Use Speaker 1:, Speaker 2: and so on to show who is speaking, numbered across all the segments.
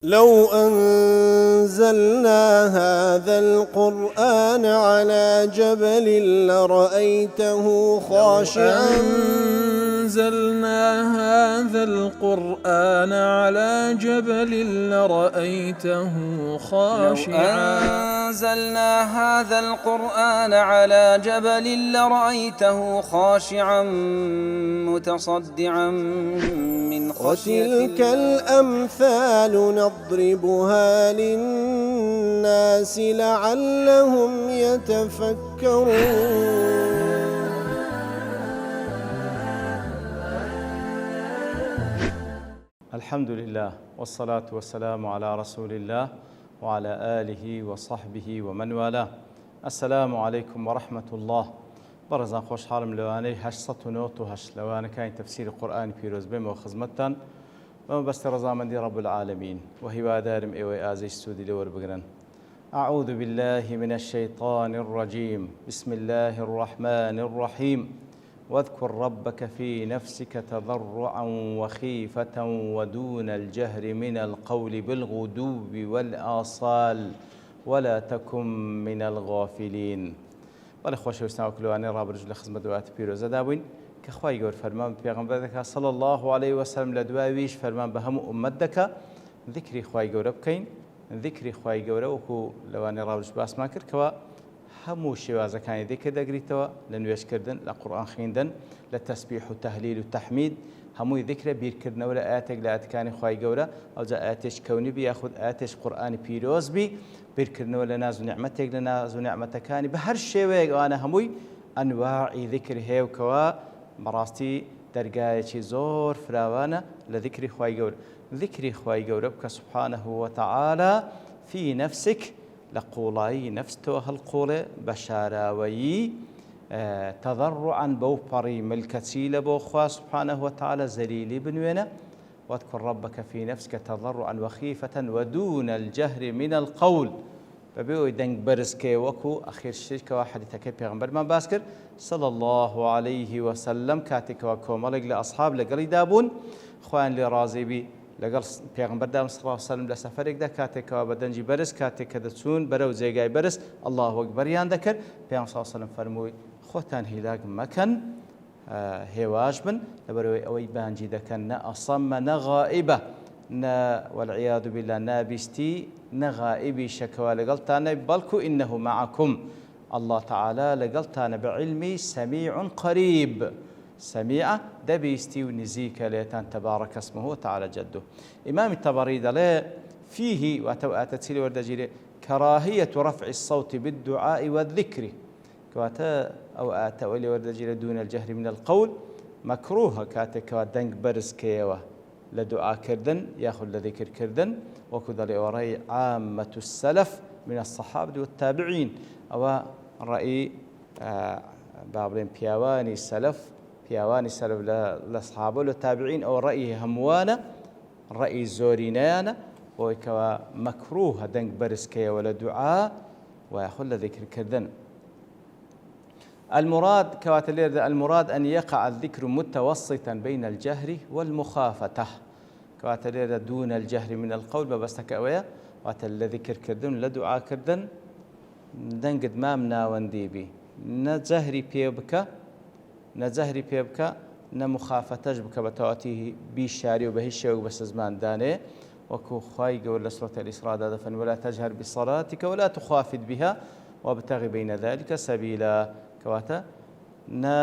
Speaker 1: لو أنزلنا هذا القرآن على جبل لرأيته خاشعا
Speaker 2: أنزلنا هذا القرآن على جبل لرأيته خاشعا
Speaker 3: أنزلنا هذا القرآن على جبل لرأيته خاشعا متصدعا من خشية
Speaker 1: وتلك الأمثال نضربها للناس لعلهم يتفكرون.
Speaker 4: الحمد لله والصلاة والسلام على رسول الله وعلى آله وصحبه ومن والاه. السلام عليكم ورحمة الله. برزان خوش حالم لواني 898 لواني كاين تفسير القرآن بيروز بهم وخزمتان ومبست رزامندي رب العالمين وهي دارم إيوي آزي السودي لور بقرن. أعوذ بالله من الشيطان الرجيم. بسم الله الرحمن الرحيم. واذكر ربك في نفسك تضرعا وخيفة ودون الجهر من القول بالغدو والآصال ولا تكن من الغافلين. والإخوة وسناو كلواني راب رجل خدمة دوات بيروزا داوين كخواي يقول فرمان بيغمبرك صلى الله عليه وسلم لدواويش فرمان بهم أمدك ذكري خواي يقول بكين ذكري خواي يقول وكو لواني راب رجل باس ما كركوا همو شوازەکانی ذكر دەگریتەوە لە نوێژکردن لە قورئان خوێندن لە تەسبیح و تەهلیل و تەحمید هەمووی ذکرە بیرکردنەوە لە ئاەتێک لە ئاەتەکانی خوای گەورە ئەوجا ئاەتێک کەونی بی یاخود ئاەتێک قورئانی پیرۆز بی بیرکردنەوە لە ناز و نیعمەتێک لە ناز و نیعمەتەکانی بە هەر شێوەیەک ئەوانە هەمووی ئەنواعی ذکر هەیەکەوە بەڕاستی دەرگایەکی زۆر فراوانە لە ذکری خوای گەورە. ذکری خوای گەورە بکە سبحانه وتعالى في نفسك لقولاي نفستو هالقولة بشاراوي تضرعا بوبري ملكتي بوخوا سبحانه وتعالى زليلي بنوينة. واذكر ربك في نفسك تضرعا وخيفة ودون الجهر من القول فبيو دنگ برزكي وكو أخير شركة واحد تكي پیغمبر من باسكر صلى الله عليه وسلم كاتك وكومالك لأصحاب لقلي دابون خوان لرازي بي لەگەڵ پێغمبەر دام صلی الله علیه و سلم لە سەفەرێکدا کاتێکەوە بە دەنجی بەرز کاتێک کە دەچوون بەرەو جێگای بەرز الله ئەکبەریان دەکرد پێغمبەر صلی الله علیه و سلم فەرمووی خۆتان هیلاک مەکەن هێواش بن لەبەرەوەی ئەوەی بانجی دەکەن نە ئەسەممە نە غائبە نە والعیاذ بالله نابیستی نە غائبی شەکەوە لەگەڵتانە بەڵکو ئینەه معەکم الله تعالى لەگەڵتانە بعلمی سەمیع قەریب سميعة دبيستي ونزيك ليتان تبارك اسمه وتعالى جده. إمام الطبري دله فيه واتوات تسيلي وردجيلي كراهية رفع الصوت بالدعاء والذكر كواتا أو آتولي وردجيلي دون الجهر من القول مكروه كاتك ودنك برز كيوه لدعاء كردن ياخذ لذكر كردن وكذا ورأي عامة السلف من الصحابة والتابعين أو رأي بابلين بيواني السلف پیاوانی سلف لأصحابه والتابعين أو رأيه هموانا رأي زورينانا وكوا مكروه دنك برسكي ولا دعاء ويأخذ ذكر كردن. المراد كواتلير المراد أن يقع الذكر متوسطا بين الجهر والمخافة كواتلير دون الجهر من القول ببستك أويا واتل ذكر كردن لدعاء كردن دنقد مامنا وانديبي نجهري بيبك نزهري بيبكا نمخافتج بك بتواتيه بيشاري وبهشة وبس زمان دانه وكو خاي قول سورة الإسراء دفن ولا تجهر بصلاتك ولا تخافت بها وابتغي بين ذلك سبيلا كواتا نا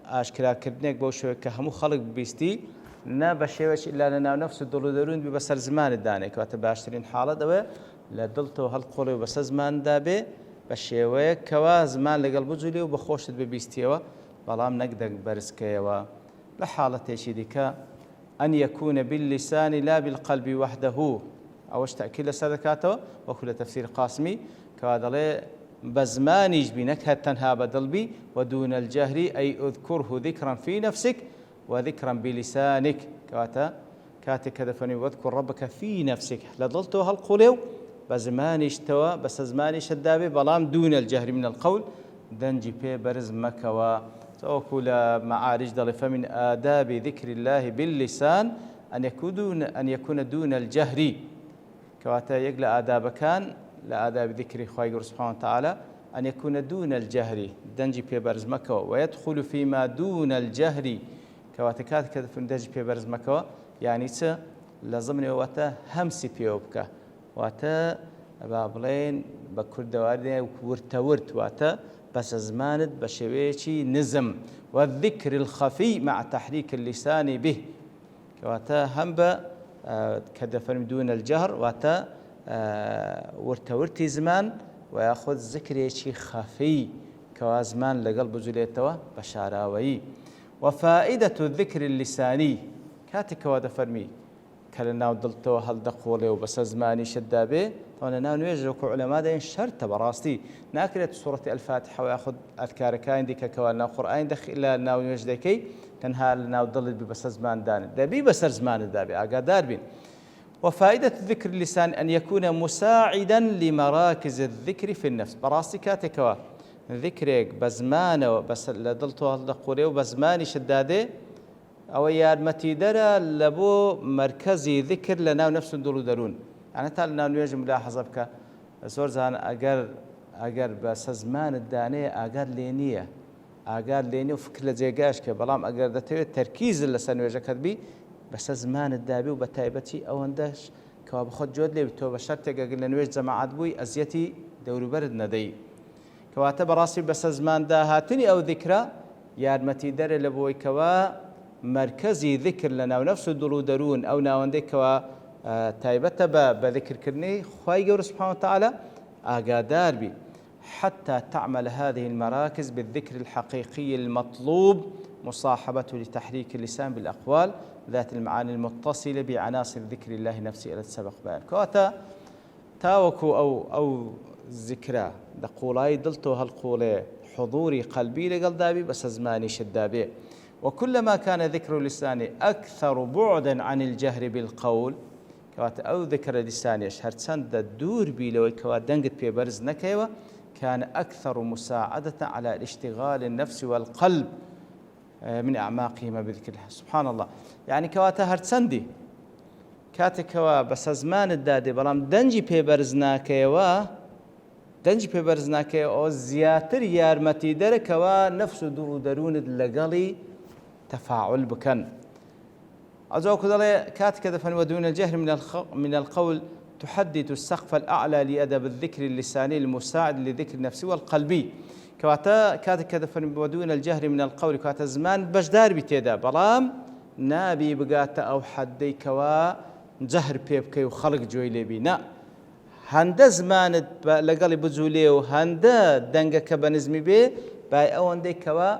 Speaker 4: أشكال كردنك بوشو كهمو خلق بيستي نا بشيوش إلا لنا نفس الدولو درون ببسر زمان الدانه كواتا باشترين حالة دوه لدلتو هالقولي وبس زمان دابه بشيوه كوا زمان لقلبو جولي وبخوشت ببيستيوه بلام نقدر برسكيوا لحالة شديكا أن يكون باللسان لا بالقلب وحده أوش تأكيد سذكاته وكل تفسير قاسمي كهذا بزمان يجبينك تنها بدلبي ودون الجهر أي أذكره ذكرا في نفسك وذكرا بلسانك كاتك هدفني واذكر ربك في نفسك لضلتوا هالقولوا بزمان اشتوى بس زمان شدابي بلام دون الجهر من القول دنجي بي برز مكوا توكل معارج ضل فمن آداب ذكر الله باللسان أن يكون دون الجهر كواتا يقل آداب كان لآداب ذكر خواهي سبحانه وتعالى أن يكون دون الجهر دنجي بيبرز مكوى ويدخل فيما دون الجهر كواتا كذا في دنجي بيبرز مكوى يعني لازم واتا همسي بيوبكا واتا بابلين بكرد واردين ورت واتا بس زمانت بشويشي نزم والذكر الخفي مع تحريك اللسان به كواتا هم كذا فرم دون الجهر واتا ورتي زمان ويأخذ ذكر شيء خفي كوازمان لقلب زليتوا بشاراوي وفائدة الذكر اللساني كاتك وهذا فرمي كلنا ودلتوا هل دقولي وبس زماني شدابه طبعا ناو نوجهك علماء دين شرط براستي ناكلت سورة الفاتحة ويأخذ أذكاركاين ديك كوالنا قرآن دخل إلى ناو نوجدكي تنها ناو دلت ببس زمان دان دابي بس زمان دابي أقدار بين وفائدة الذكر اللسان أن يكون مساعدا لمراكز الذكر في النفس براستي كاتكوا ذكرك بزمان بس لدلتوا هل دقولي وبزماني شداده أو يارمتي درا لبو مركزي ذكر لنا نفس دولو درون يعني تالنا نيجي ملاحظة بك زور زان أجر بس زمان الدانية أجر لينية وفكر لزيجاش كبلام أجر ده تركيز اللي سنوجه كذبي بس زمان الدابي وبتايبتي أو عندش كواب خد جود لي بتوب شرط أجر نوجه جماعات بوي أزيتي دور برد ندي كواتب راسي بس زمان ده هاتني أو ذكرى يارمتي درا لبوي كوا مركزي ذكر لنا ونفس الدلو درون أو ناوندك وتايبته بذكر كرني خواهي سبحانه وتعالى أقادار بي حتى تعمل هذه المراكز بالذكر الحقيقي المطلوب مصاحبته لتحريك اللسان بالأقوال ذات المعاني المتصلة بعناصر ذكر الله نفسه التي سبق بيان كواتا تاوكو أو ذكرى دقولاي دلتو هالقولي حضوري قلبي لقل دابي بس زماني شدابي وكلما كان ذكر اللسان أكثر بعدا عن الجهر بالقول كوات أو ذكر اللسان يشهر سند الدور بي لو كوات دنقت بي برز نكيوة كان أكثر مساعدة على الاشتغال النفس والقلب من أعماقهما بذكر الله سبحان الله يعني كوات هرتسندي كاتي كوا بس زمان الدادي بلام دنجي بي برز نكيوة أو زياتر يارمتي دركوا نفس دور درون اللقالي تفاعل بكن أزوك ذلك كات كذا فنودون الجهر من القول تحدد السقف الأعلى لأدب الذكر اللساني المساعد لذكر النفسي والقلبي كواتا كات كذا فنودون الجهر من القول كواتا زمان بجدار بتيدا بلام نابي بقاتا أو حدي كوا جهر بيبكي وخلق جويلي بينا هندا زمان لقالي بزولي وهندا دنگا كبنزمي بي باي أون دي كوا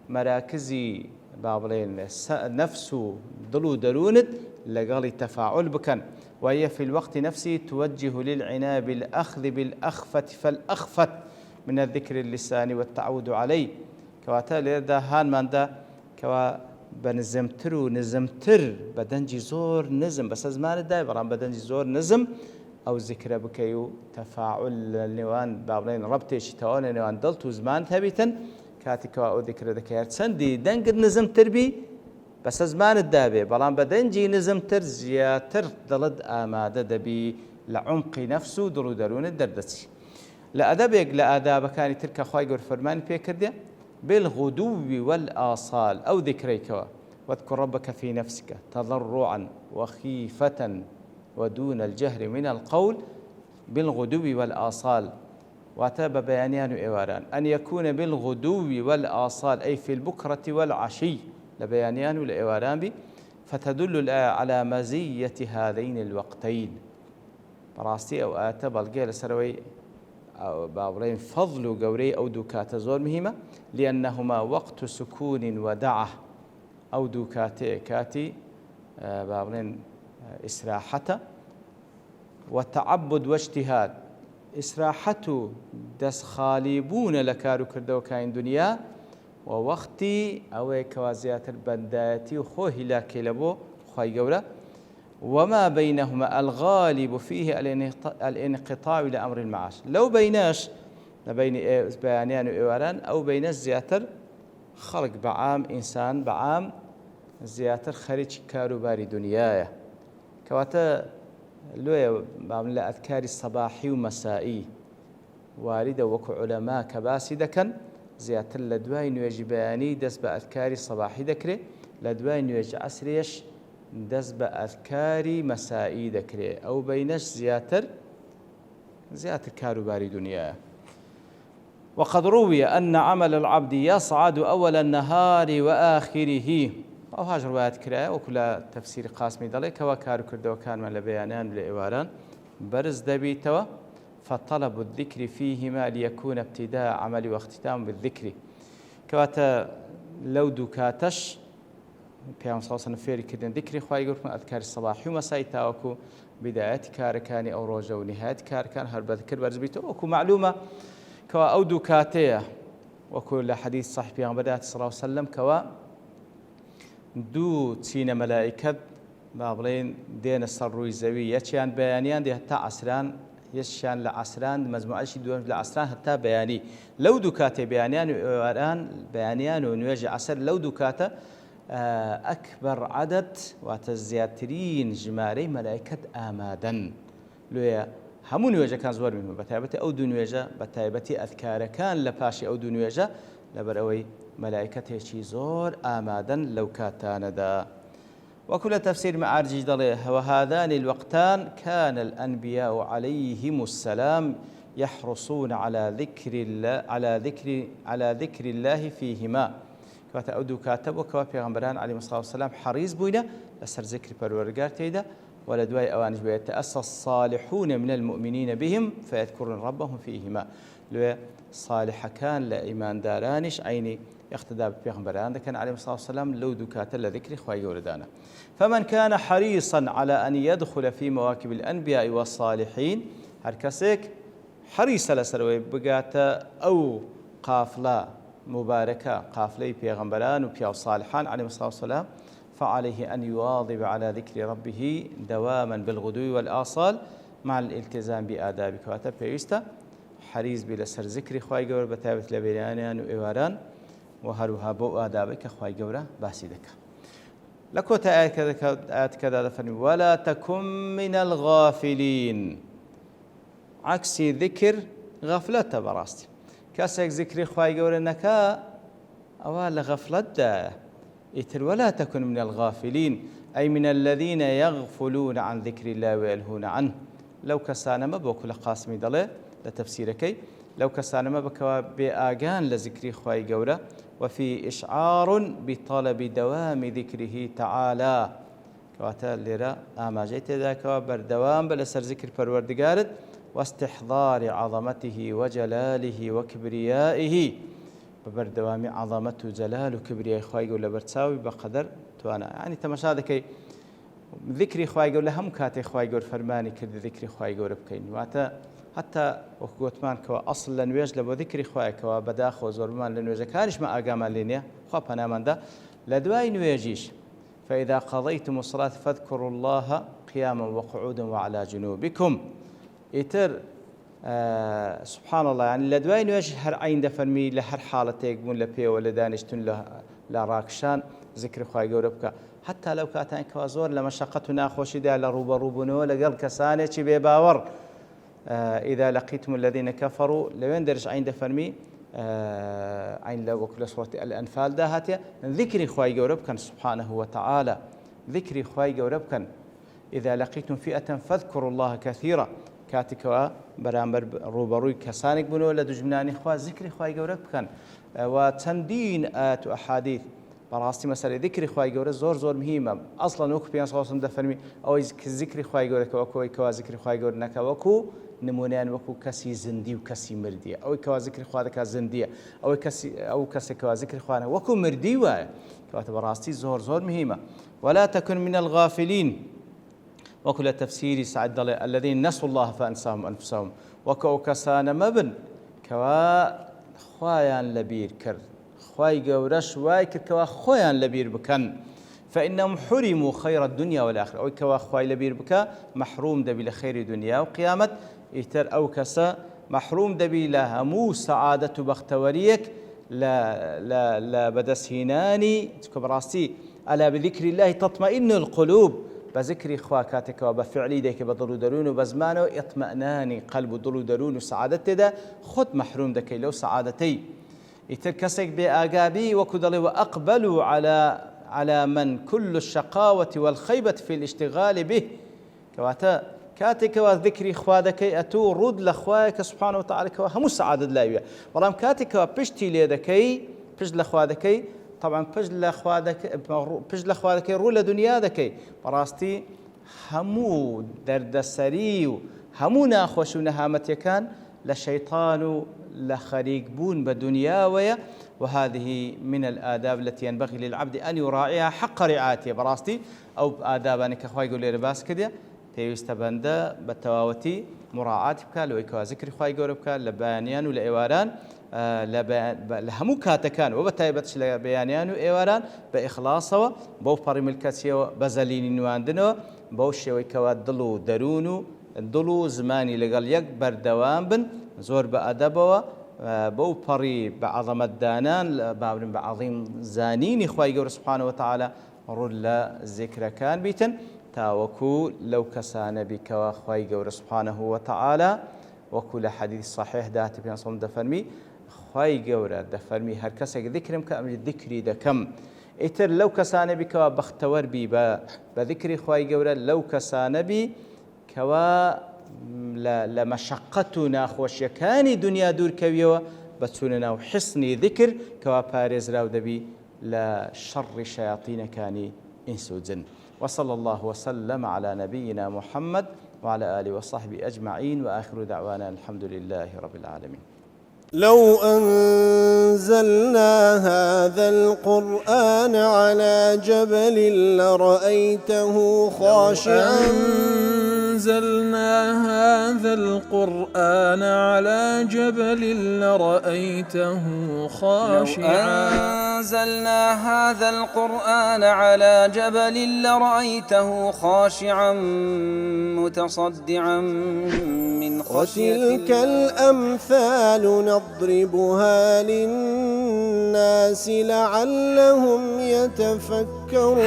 Speaker 4: مراكزي بابلين نفسه ضلو درونت لقالي تفاعل بكن وهي في الوقت نفسه توجه للعناية بالأخذ بالأخفة فالأخفة من الذكر اللساني والتعود عليه كواتا ليردا هان ماندا كوا بنزمتر بدنجي زور نزم بس زمان الداي برام بدنجي زور نزم أو ذكر بكيو تفاعل النوان بابلين ربطيش تاون النوان دلتو زمان ثابتا كاتكوا أو ذكر ذكيات سندي دنقر نزم تربي بس زمان الدابي بلان بدنجي نزم تر زياتر دلد آمادة دبي لعمق نفسه دلو درون الدردسي لأدبك لآداب كان تلك خواهي فرمان بيكرديا بالغدو والآصال أو ذكريكوا واذكر ربك في نفسك تضرعا وخيفة ودون الجهر من القول بالغدو والآصال واتاب بيانيان إيواران أن يكون بالغدو والآصال أي في البكرة والعشي لبيانيان والإيواران بي فتدل الآية على مزية هذين الوقتين براستي أو آتاب القيل سروي أو بابرين فضل قوري أو دوكات زور مهمة لأنهما وقت سكون ودعة أو دوكاتي كاتي بابرين إسراحة وتعبد واجتهاد إسراحته دس خالبون لكارو كردو كاين دنيا ووقتي أو كوازيات البنداتي وخوه لاكي لبو خوي قولا وما بينهما الغالب فيه الانقطاع لأمر المعاش لو بيناش بين بيانيان وإيواران أو بين زياتر خلق بعام إنسان بعام زياتر خارج كارو باري دنيايا كواتا لويا بعمل أذكاري الصباحي ومسائي واردة وكو علماء كباسي دكن زيادة لدواي نواجي بياني دس بأذكاري صباحي ذكري لدواي نواجي عسريش دس بأذكاري مسائي ذكري أو بينش زيادة كاروباري دنيا. وقد روي أن عمل العبد يصعد أول النهار وآخره أو هاج روايات كراء وكل تفسير قاسمي ذلك وكارو كردو كان من لبيانان بالإواران برز دبيتوا فطلب الذكر فيهما ليكون ابتداء عمل واختتام بالذكر كواتا لو دوكاتش بيام صلى الله عليه وسلم كردن ذكري خواهي يقول من أذكار الصباح ومساء تاوكو بداية كاركاني أو روجة ونهاية كاركان هرب ذكر برز بيتو وكو معلومة كوا أو دوكاتية وكل حديث صحيح بيام بداية صلى الله عليه وسلم كوا دو تسين ملائكة بابلين دين السروي زوي يتشان بيانيان دي حتى عسران يشان لعسران مجموعة شيء دون لعسران حتى بياني لو دكاتة بيانيان وآن بيانيان ونواجه عسر لو دكاتة أكبر عدد وتزياترين جماري ملائكة آمادا لويا همون نواجه كان زور منه بتايبتي أو دون نواجه بتايبتي أذكار كان لباشي أو دون نواجه لبروي ملائكة شي زور آمادا لو كاتان دا وكل تفسير معارج ضليه وهذان الوقتان كان الأنبياء عليهم السلام يحرصون على ذكر الله فيهما كاتأودو كاتب وكوا پیغمبران عليهم الصلاة والسلام حريص بوينة لسر ذكر پروردگار تيدا ولدواي أوانج ويتأسى الصالحون من المؤمنين بهم فيذكرون ربهم فيهما لو صالح كان لإيمان دارانش عيني اقتداء بيغمبران كان عليه الصلاة والسلام لو دكات لذكر خواهي وردانا فمن كان حريصا على أن يدخل في مواكب الأنبياء والصالحين هركسك حريص لسروي بقاتا أو قافلة مباركة قافلة بيغمبران وبيو الصالحان عليه الصلاة والسلام فعليه أن يواظب على ذكر ربه دواما بالغدو والآصال مع الالتزام بآداب كواتا بيوستا حريص بلسر ذكر خواهي قور بتابت لبيرانيان وإيواران وهروها بو آدابك خواهي قورا باسي دكا لكوتا آيات كذا دفن ولا تكن من الغافلين عكس ذكر غفلة براستي كاسك ذكر خواهي قور نكا أولا غفلة دا إتر ولا تكن من الغافلين أي من الذين يغفلون عن ذكر الله ويلهون عنه لو كسانا ما بوكل قاسمي ضلي لتفسيركي لو كسانا ما بكوا بآجان لذكر خواهي قورا وفي إشعار بطلب دوام ذكره تعالى كواتا لرا آماجيت ذاك بردوام بلسر ذكر پروردگارت واستحضار عظمته وجلاله وكبريائه ببردوام عظمته جلال وكبرياء خواهي قولا برتساوي بقدر توانا يعني تمشادكي ذكري خواهي قولا هم كاتي خواهي قول فرماني كرد ذكري خواهي قولا بكين واتا حتى وكوتمان كوا أصل لنويج لبو ذكري خواهي كوا بداخ وزورمان لنويج كانش ما أقاما لينيا خواه بنامان دا لدواي نويجيش فإذا قضيتم الصلاة فاذكروا الله قياما وقعودا وعلى جنوبكم إتر سبحان الله يعني لدواي نويج هر عين دفرمي لهر حالة يقبون لبيه ولا دانشتون لا راكشان ذكر خواهي قولا بكا حتى لو كاتان كوا زور لمشاقتنا خوشي دا لروبا روبنو لقل كساني چي بيباور إذا لقيتم الذين كفروا لوين درج عين دفرمي عين لو وكل سورة الأنفال ده هاتيا ذكري خواهي قورب كان سبحانه وتعالى ذكري خواهي قورب كان إذا لقيتم فئة فاذكروا الله كثيرا كاتكوا برامبر روبروي كسانك بنو لدجمناني خوا ذكري خواهي قورب كان وتندين آت وأحاديث براستي مسألة ذكري خواهي قورب زور مهمة أصلا وكو بيان صلى الله عليه وسلم دفرمي أو ذكري خواهي قورب وكو كوا ذكري خواهي قورب نكا وكو نمونان وكو كسي زندي وكسي مردية أو كوا ذكر خوانك زندية أو كسي كوا ذكر خوانك وكو مردي واي كوا براستي زور مهمة ولا تكن من الغافلين وكل تفسير سعد الذين نسوا الله فأنساهم أنفسهم وكو كسان مبن كوا خوايان لبير كر خواي قورش واي كر كوا خوايان لبير بكن فإنهم حرموا خير الدنيا والآخرة أو كوا خواي لبير بكا محروم دبي لخير دنيا وقيامة إتر أو كسا محروم دبي لها مو سعادة بختوريك لا بدس هناني تكبراسي ألا بذكر الله تطمئن القلوب بذكر خوا كاتك وبفعلي ديك بدل درون وبزمانه اطمئناني قلب دل درون وسعادته ده خد محروم دكي لو سعادتي يتركسك بآقابي وكدل وأقبلوا على من كل الشقاوة والخيبة في الاشتغال به كواتا كاتك وذكري خوادكي أتو رد لخواك سبحانه وتعالى هم سعادة لايوية ولام كاتك وبشتي ليدكي بج لخوادكي طبعا بج لخوادكي رول دنيا دكي براستي همو دردسري همو ناخوش ونهامت يكان لشيطان لخريق بون بدنيا وهذه من الآداب التي ينبغي للعبد أن يراعيها حق رعايته براستي أو آداب أنك أخوي يقول لي لباس كده پێویستە بەندە بە تەواوەتی مراعات بکات لەوەی کەوا ذکری خوای گەورە بکات لە بەیانیان و لە ئێواران لە هەموو کاتەکان و بە تایبەتش لە بەیانیان و ئێواران بە ئیخلاسەوە بەو پەڕی ملکەچیەوە بە زەلینی نواندنەوە بەو شێوەی کەوا دڵ و دەروون و دڵ و زمانی لەگەڵ یەک بەردەوام بن زۆر بە ئەدەبەوە بەو پەڕی بە عەظەمەتدانان بابرن بە عەظیم زانینی خوای گەورە سوبحانەهو وتەعالە ڕوون لە ذیکرەکان بیتن تاوكو لو كسان بكوا خواي جور سبحانه وتعالى وكل حديث صحيح دات بين صوم دفرمي خواي جور دفرمي هر كسك ذكرم كأمر ذكري دكم إتر لو كسان بكوا بختور بي بذكري خواي جور لو كسان بي كوا لمشقتنا خوشيكاني دنيا دور كويوا بتسوننا وحصني ذكر كوا بارز راو دبي لشر شياطين كاني إنس وجن وصلى الله وسلم على نبينا محمد وعلى آله وصحبه أجمعين وآخر دعوانا الحمد لله رب العالمين.
Speaker 1: لو أنزلنا هذا القرآن على جبل لرأيته خاشعا
Speaker 2: أنزلنا هذا القرآن على جبل لرأيته خاشعا
Speaker 3: أنزلنا هذا القرآن على جبل لرأيته خاشعا متصدعا من خشية الله.
Speaker 1: وتلك الأمثال نضربها للناس لعلهم يتفكرون.